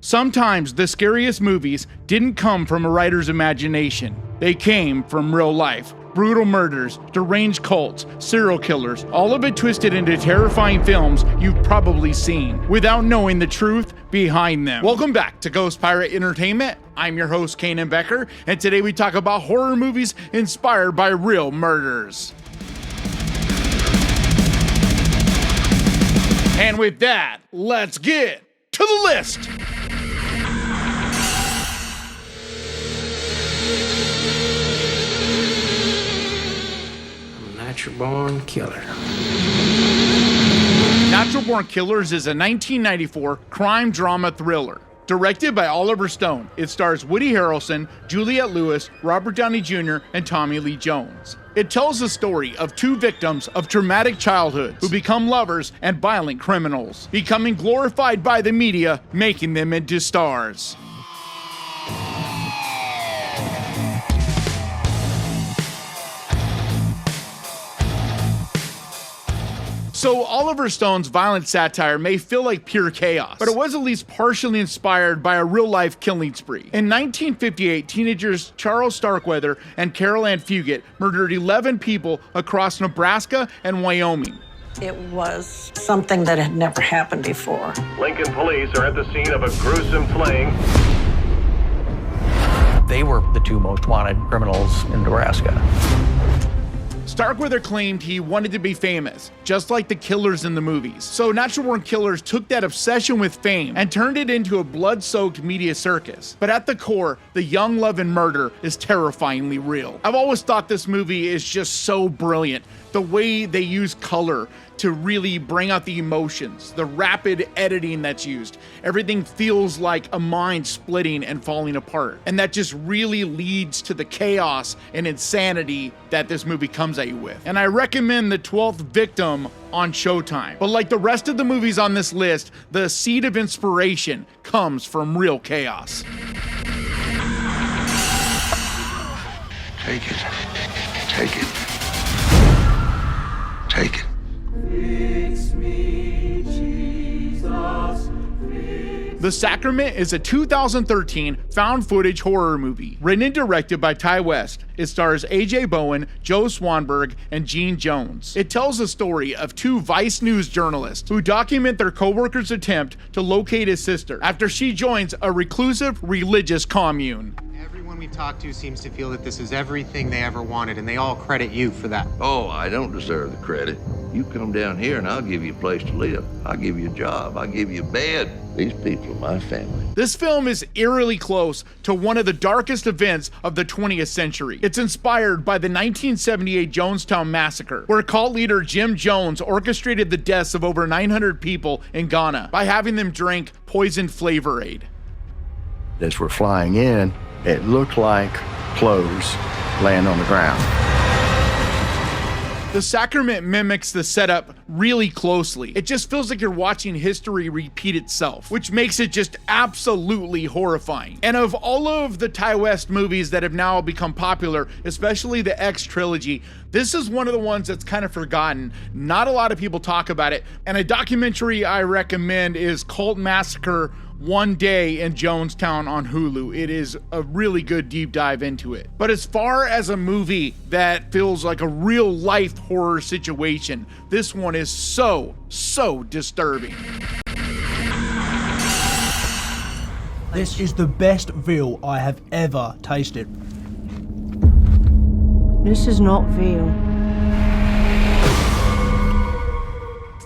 Sometimes the scariest movies didn't come from a writer's imagination. They came from real life. Brutal murders, deranged cults, serial killers, all of it twisted into terrifying films you've probably seen, without knowing the truth behind them. Welcome back to Ghost Pirate Entertainment. I'm your host, Kanan Becker, and today we talk about horror movies inspired by real murders. And with that, let's get to the list. Natural Born Killer. Natural Born Killers is a 1994 crime drama thriller. Directed by Oliver Stone, it stars Woody Harrelson, Juliette Lewis, Robert Downey Jr., and Tommy Lee Jones. It tells the story of two victims of traumatic childhoods who become lovers and violent criminals, becoming glorified by the media, making them into stars. So Oliver Stone's violent satire may feel like pure chaos, but it was at least partially inspired by a real-life killing spree. In 1958, teenagers Charles Starkweather and Carol Ann Fugit murdered 11 people across Nebraska and Wyoming. It was something that had never happened before. Lincoln police are at the scene of a gruesome flaying. They were the two most wanted criminals in Nebraska. Starkweather claimed he wanted to be famous, just like the killers in the movies. So Natural Born Killers took that obsession with fame and turned it into a blood-soaked media circus. But at the core, the young love and murder is terrifyingly real. I've always thought this movie is just so brilliant. The way they use color to really bring out the emotions, the rapid editing that's used. Everything feels like a mind splitting and falling apart. And that just really leads to the chaos and insanity that this movie comes at you with. And I recommend The 12th Victim on Showtime. But like the rest of the movies on this list, the seed of inspiration comes from real chaos. Take it. Take it. Take it. The Sacrament is a 2013 found footage horror movie, written and directed by Ty West. It stars A.J. Bowen, Joe Swanberg, and Gene Jones. It tells the story of two Vice News journalists who document their co-worker's attempt to locate his sister after she joins a reclusive religious commune. Everyone we talk to seems to feel that this is everything they ever wanted, and they all credit you for that. Oh, I don't deserve the credit. You come down here and I'll give you a place to live. I'll give you a job. I'll give you a bed. These people are my family. This film is eerily close to one of the darkest events of the 20th century. It's inspired by the 1978 Jonestown Massacre, where cult leader Jim Jones orchestrated the deaths of over 900 people in Ghana by having them drink poisoned Flavor Aid. As we're flying in, it looked like clothes laying on the ground. The Sacrament mimics the setup really closely. It just feels like you're watching history repeat itself, which makes it just absolutely horrifying. And of all of the Ty West movies that have now become popular, especially the X trilogy, this is one of the ones that's kind of forgotten. Not a lot of people talk about it. And a documentary I recommend is Cult Massacre: One Day in Jonestown on Hulu. It is a really good deep dive into it. But as far as a movie that feels like a real life horror situation, this one is so disturbing. This is the best veal I have ever tasted. This is not veal.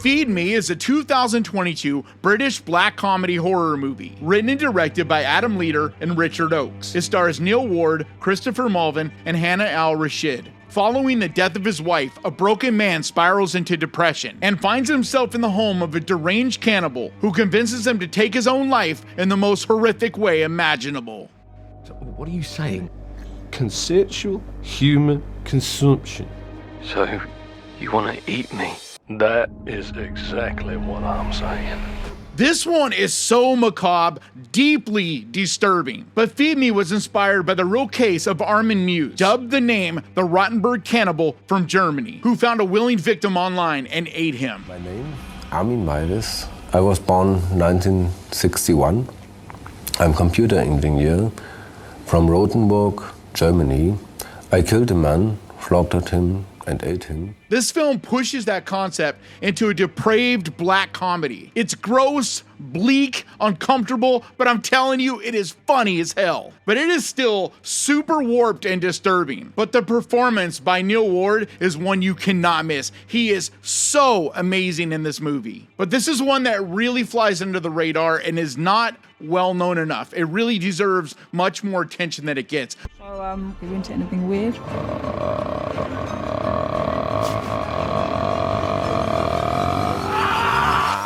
Feed Me is a 2022 British black comedy horror movie, written and directed by Adam Leader and Richard Oakes. It stars Neil Ward, Christopher Mulvin, and Hannah Al-Rashid. Following the death of his wife, a broken man spirals into depression and finds himself in the home of a deranged cannibal who convinces him to take his own life in the most horrific way imaginable. So what are you saying? Consensual human consumption. So, you want to eat me? That is exactly what I'm saying. This one is so macabre, deeply disturbing. But Feed Me was inspired by the real case of Armin Muse, dubbed the name the Rottenburg Cannibal from Germany, who found a willing victim online and ate him. My name, Armin Meiwes. I was born 1961. I'm computer engineer from Rothenburg, Germany. I killed a man, slaughtered him, and ate him. This film pushes that concept into a depraved black comedy. It's gross, bleak, uncomfortable, but I'm telling you, it is funny as hell. But it is still super warped and disturbing. But the performance by Neil Ward is one you cannot miss. He is so amazing in this movie. But this is one that really flies under the radar and is not well known enough. It really deserves much more attention than it gets. So, are you into anything weird?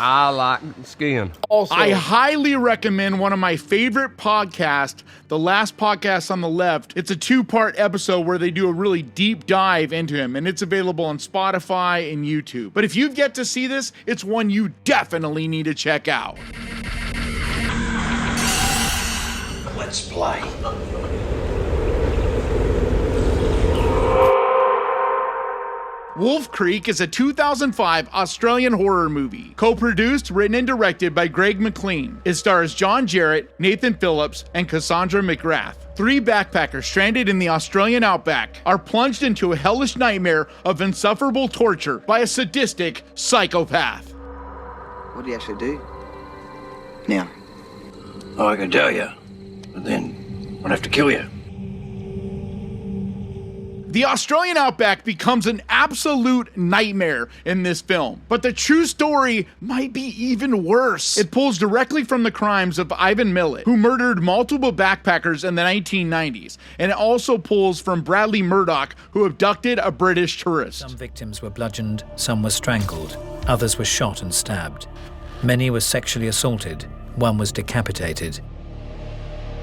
I like skiing. Also, I highly recommend one of my favorite podcasts, The Last Podcast on the Left. It's a 2-part episode where they do a really deep dive into him, and it's available on Spotify and YouTube. But if you've yet to see this, it's one you definitely need to check out. Let's play. Wolf Creek is a 2005 Australian horror movie, co-produced, written, and directed by Greg McLean. It stars John Jarratt, Nathan Phillips, and Cassandra McGrath. 3 backpackers stranded in the Australian outback are plunged into a hellish nightmare of insufferable torture by a sadistic psychopath. What do you actually do? Now. Oh, I can tell you, but then I'd have to kill you. The Australian outback becomes an absolute nightmare in this film, but the true story might be even worse. It pulls directly from the crimes of Ivan Millet, who murdered multiple backpackers in the 1990s, and it also pulls from Bradley Murdoch, who abducted a British tourist. Some victims were bludgeoned, some were strangled, others were shot and stabbed. Many were sexually assaulted, one was decapitated.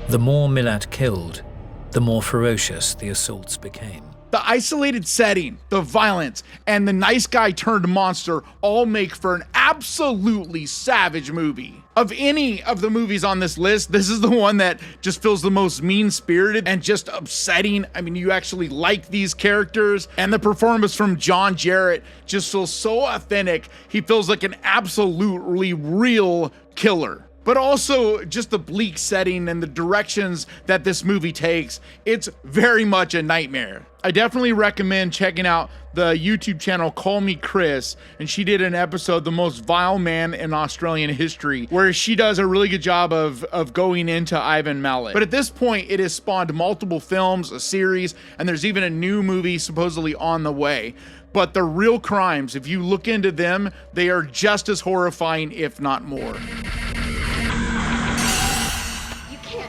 The more Millet killed, the more ferocious the assaults became. The isolated setting, the violence, and the nice guy turned monster all make for an absolutely savage movie. Of any of the movies on this list, this is the one that just feels the most mean-spirited and just upsetting. I mean, you actually like these characters, and the performance from John Jarratt just feels so authentic. He feels like an absolutely real killer. But also just the bleak setting and the directions that this movie takes, it's very much a nightmare. I definitely recommend checking out the YouTube channel Call Me Chris, and she did an episode, The Most Vile Man in Australian History, where she does a really good job of going into Ivan Millet. But at this point, it has spawned multiple films, a series, and there's even a new movie supposedly on the way. But the real crimes, if you look into them, they are just as horrifying, if not more.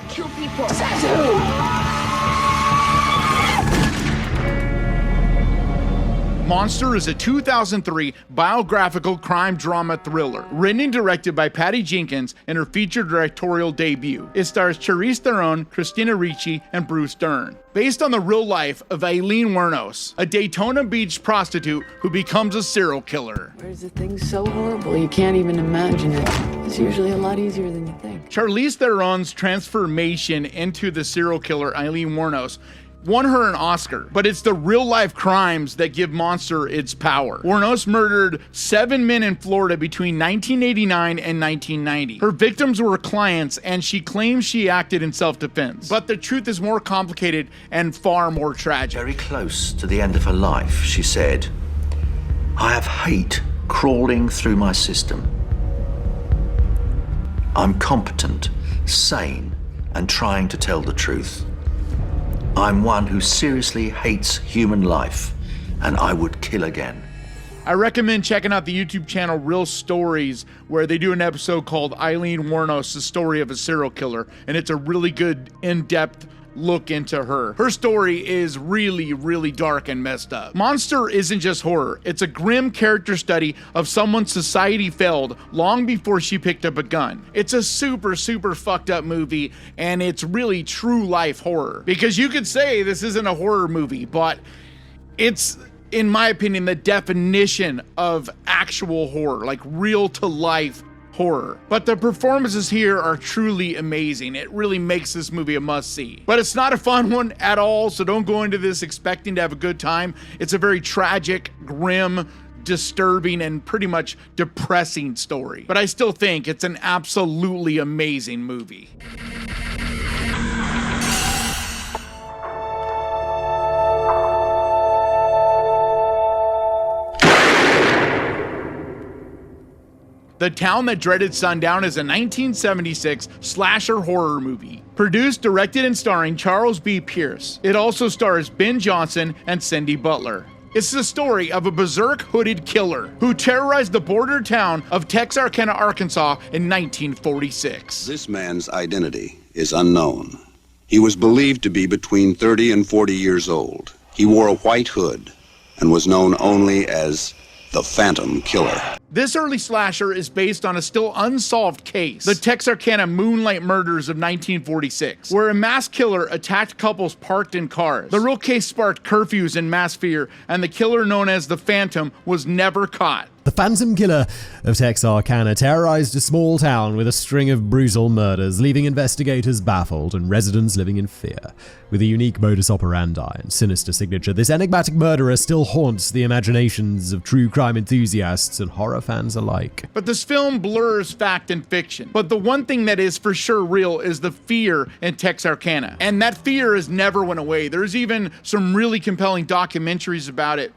Kill people. Monster is a 2003 biographical crime drama thriller, written and directed by Patty Jenkins in her feature directorial debut. It stars Charlize Theron, Christina Ricci, and Bruce Dern. Based on the real life of Aileen Wuornos, a Daytona Beach prostitute who becomes a serial killer. Where's the thing so horrible you can't even imagine it? It's usually a lot easier than you think. Charlize Theron's transformation into the serial killer Aileen Wuornos won her an Oscar, but it's the real-life crimes that give Monster its power. Wuornos murdered 7 men in Florida between 1989 and 1990. Her victims were clients, and she claims she acted in self-defense. But the truth is more complicated and far more tragic. Very close to the end of her life, she said, "I have hate crawling through my system. I'm competent, sane, and trying to tell the truth. I'm one who seriously hates human life, and I would kill again." I recommend checking out the YouTube channel Real Stories, where they do an episode called Aileen Wuornos, the story of a serial killer, and it's a really good in-depth look into her. Her story is really, really dark and messed up. Monster isn't just horror. It's a grim character study of someone's society failed long before she picked up a gun. It's a super, super fucked up movie, and it's really true life horror. Because you could say this isn't a horror movie, but it's, in my opinion, the definition of actual horror, like real to life horror. But the performances here are truly amazing. It really makes this movie a must-see. But it's not a fun one at all, so don't go into this expecting to have a good time. It's a very tragic, grim, disturbing, and pretty much depressing story. But I still think it's an absolutely amazing movie. The Town That Dreaded Sundown is a 1976 slasher horror movie. Produced, directed, and starring Charles B. Pierce. It also stars Ben Johnson and Cindy Butler. It's the story of a berserk hooded killer who terrorized the border town of Texarkana, Arkansas in 1946. This man's identity is unknown. He was believed to be between 30 and 40 years old. He wore a white hood and was known only as the Phantom Killer. This early slasher is based on a still unsolved case, the Texarkana Moonlight Murders of 1946, where a mass killer attacked couples parked in cars. The real case sparked curfews and mass fear, and the killer known as the Phantom was never caught. The Phantom Killer of Texarkana terrorized a small town with a string of brutal murders, leaving investigators baffled and residents living in fear. With a unique modus operandi and sinister signature, this enigmatic murderer still haunts the imaginations of true crime enthusiasts and horror fans alike. But this film blurs fact and fiction. But the one thing that is for sure real is the fear in Texarkana. And that fear has never went away. There's even some really compelling documentaries about it.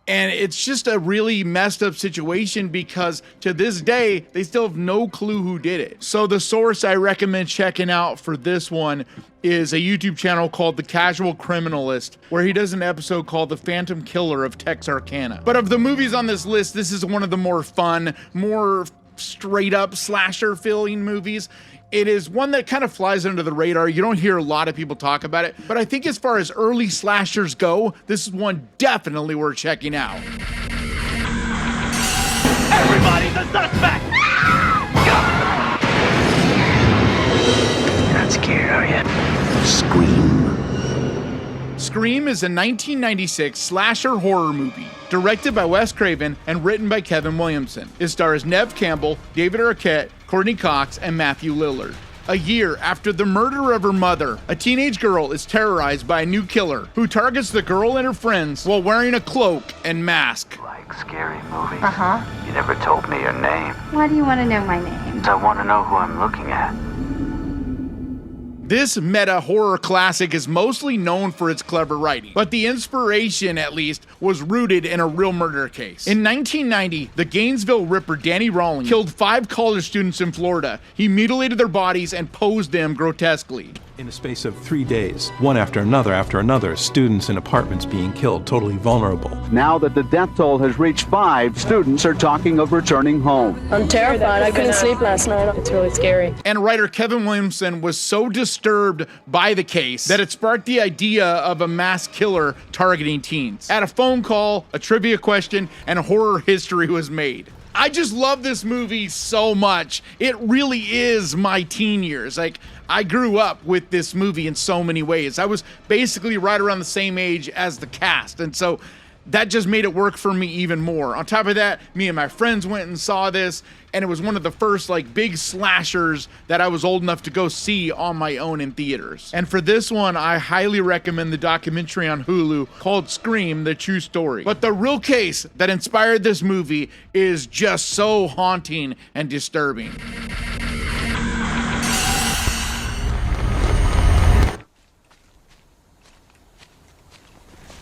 And it's just a really messed up situation because to this day, they still have no clue who did it. So the source I recommend checking out for this one is a YouTube channel called The Casual Criminalist, where he does an episode called The Phantom Killer of Texarkana. But of the movies on this list, this is one of the more fun, more straight up slasher feeling movies. It is one that kind of flies under the radar. You don't hear a lot of people talk about it, but I think as far as early slashers go, this is one definitely worth checking out. Everybody's a suspect! You're not scared, are you? Scream. Scream is a 1996 slasher horror movie, directed by Wes Craven and written by Kevin Williamson. It stars Neve Campbell, David Arquette, Courtney Cox, and Matthew Lillard. A year after the murder of her mother, a teenage girl is terrorized by a new killer who targets the girl and her friends while wearing a cloak and mask. Like scary movies? Uh-huh. You never told me your name. Why do you want to know my name? I want to know who I'm looking at. This meta horror classic is mostly known for its clever writing, but the inspiration, at least, was rooted in a real murder case. In 1990, the Gainesville Ripper Danny Rawlings killed 5 college students in Florida. He mutilated their bodies and posed them grotesquely. In the space of 3 days, one after another, students in apartments being killed, totally vulnerable. Now that the death toll has reached 5, students are talking of returning home. I'm terrified. I couldn't sleep last night. It's really scary. And writer Kevin Williamson was so disturbed by the case that it sparked the idea of a mass killer targeting teens. At a phone call, a trivia question, and horror history was made. I just love this movie so much. It really is my teen years. Like, I grew up with this movie in so many ways. I was basically right around the same age as the cast, and so that just made it work for me even more. On top of that, me and my friends went and saw this, and it was one of the first like big slashers that I was old enough to go see on my own in theaters. And for this one, I highly recommend the documentary on Hulu called Scream, The True Story. But the real case that inspired this movie is just so haunting and disturbing.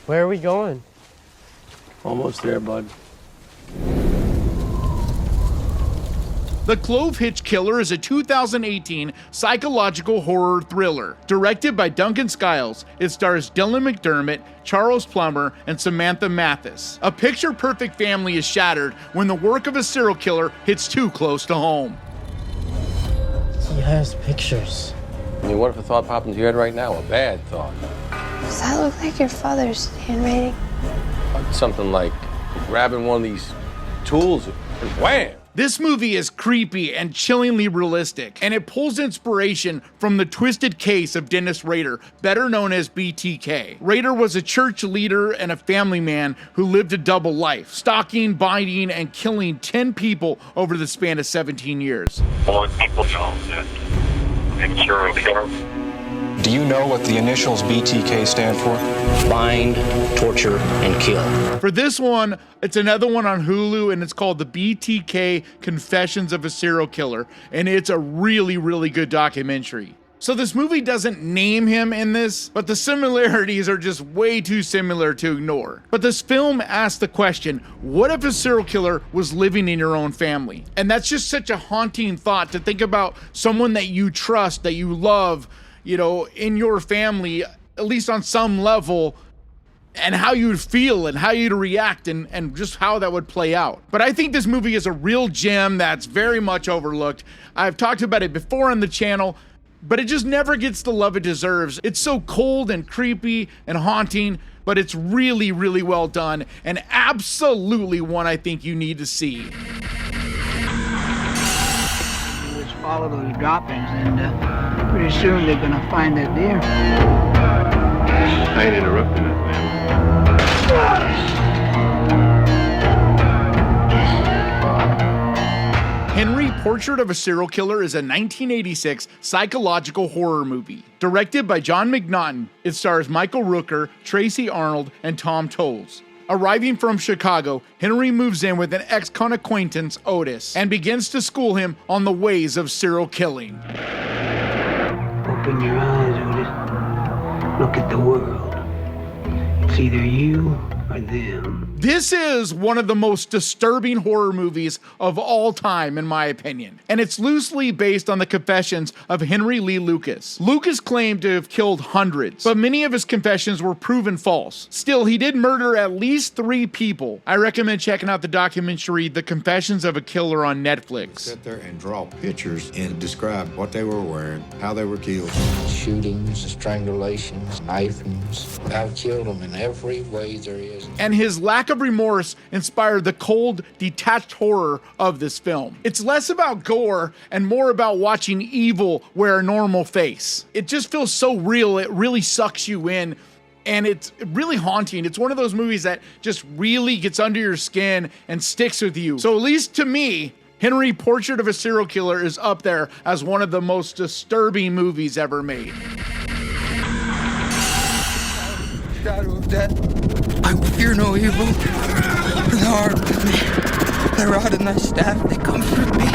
Where are we going? Almost there, bud. The Clovehitch Killer is a 2018 psychological horror thriller. Directed by Duncan Skiles, it stars Dylan McDermott, Charles Plummer, and Samantha Mathis. A picture-perfect family is shattered when the work of a serial killer hits too close to home. He has pictures. I mean, what if a thought popped into your head right now? A bad thought. Does that look like your father's handwriting? Something like grabbing one of these tools and wham! This movie is creepy and chillingly realistic, and it pulls inspiration from the twisted case of Dennis Rader, better known as BTK. Rader was a church leader and a family man who lived a double life, stalking, binding, and killing 10 people over the span of 17 years. Do you know what the initials BTK stand for? Bind, torture, and kill. For this one, it's another one on Hulu, and it's called The BTK Confessions of a Serial Killer, and it's a really, really good documentary. So this movie doesn't name him in this, but the similarities are just way too similar to ignore. But this film asks the question, what if a serial killer was living in your own family? And that's just such a haunting thought, to think about someone that you trust, that you love, you know, in your family, at least on some level, and how you'd feel and how you'd react and just how that would play out. But I think this movie is a real gem that's very much overlooked. I've talked about it before on the channel, but it just never gets the love it deserves. It's so cold and creepy and haunting, but it's really, really well done, and absolutely one I think you need to see. Let's follow those droppings, and pretty soon they're gonna find that deer. I ain't interrupting that, man. Henry, Portrait of a Serial Killer is a 1986 psychological horror movie. Directed by John McNaughton, it stars Michael Rooker, Tracy Arnold, and Tom Tolles. Arriving from Chicago, Henry moves in with an ex-con acquaintance, Otis, and begins to school him on the ways of serial killing. Open your eyes, Otis. Look at the world. It's either you or them. This is one of the most disturbing horror movies of all time, in my opinion, and it's loosely based on the confessions of Henry Lee Lucas. Lucas claimed to have killed hundreds, but many of his confessions were proven false. Still, he did murder at least 3 people. I recommend checking out the documentary The Confessions of a Killer on Netflix. Sit there and draw pictures and describe what they were wearing, how they were killed. Shootings, strangulations, knifings. I've killed them in every way there is. And his lack of remorse inspired the cold, detached horror of this film. It's less about gore and more about watching evil wear a normal face. It just feels so real, it really sucks you in, and it's really haunting. It's one of those movies that just really gets under your skin and sticks with you. So at least to me, Henry, Portrait of a Serial Killer is up there as one of the most disturbing movies ever made. Shadow of death. I will fear no evil, for thou art with me. Thy rod and thy staff, they comfort me.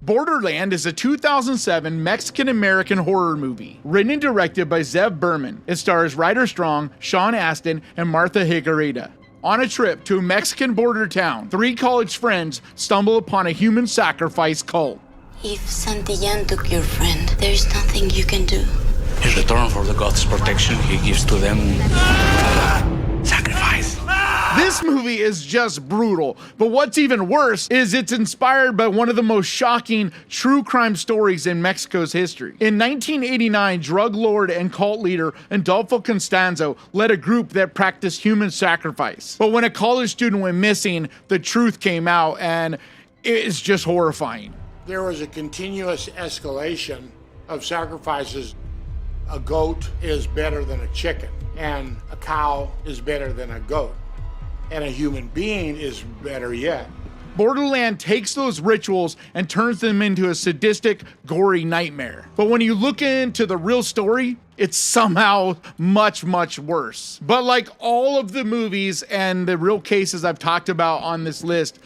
Borderland is a 2007 Mexican-American horror movie, written and directed by Zev Berman. It stars Ryder Strong, Sean Astin, and Martha Higuerita. On a trip to a Mexican border town, 3 college friends stumble upon a human sacrifice cult. If Santillán took your friend, there's nothing you can do. In return for the God's protection, he gives to them sacrifice. This movie is just brutal, but what's even worse is it's inspired by one of the most shocking true crime stories in Mexico's history. In 1989, drug lord and cult leader Adolfo Constanzo led a group that practiced human sacrifice. But when a college student went missing, the truth came out, and it's just horrifying. There was a continuous escalation of sacrifices. A goat is better than a chicken, and a cow is better than a goat, and a human being is better yet. Borderland takes those rituals and turns them into a sadistic, gory nightmare. But when you look into the real story, it's somehow much, much worse. But like all of the movies and the real cases I've talked about on this list,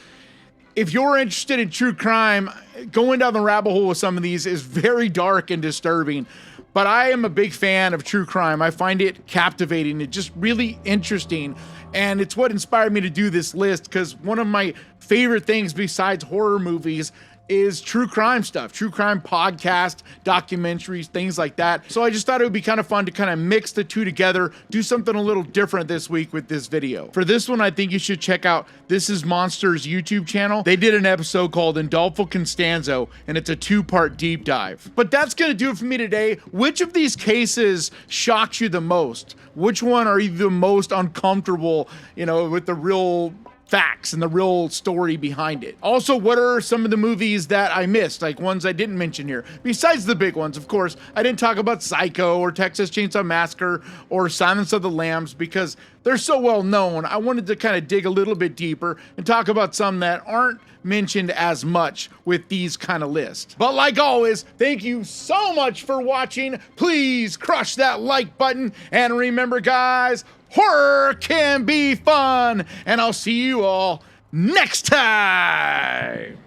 if you're interested in true crime, going down the rabbit hole with some of these is very dark and disturbing. But I am a big fan of true crime. I find it captivating. It's just really interesting. And it's what inspired me to do this list, because one of my favorite things besides horror movies is true crime stuff, true crime podcasts, documentaries, things like that. So I just thought it would be kind of fun to kind of mix the two together, do something a little different this week with this video. For this one, I think you should check out This Is Monsters YouTube channel. They did an episode called Adolfo Constanzo, and it's a 2-part deep dive. But that's gonna do it for me today. Which of these cases shocked you the most? Which one are you the most uncomfortable, you know, with the real facts and the real story behind it? Also, what are some of the movies that I missed, like ones I didn't mention here? Besides the big ones, of course, I didn't talk about Psycho or Texas Chainsaw Massacre or Silence of the Lambs because they're so well known. I wanted to kind of dig a little bit deeper and talk about some that aren't mentioned as much with these kind of lists. But like always, thank you so much for watching. Please crush that like button, and remember, guys, horror can be fun, and I'll see you all next time.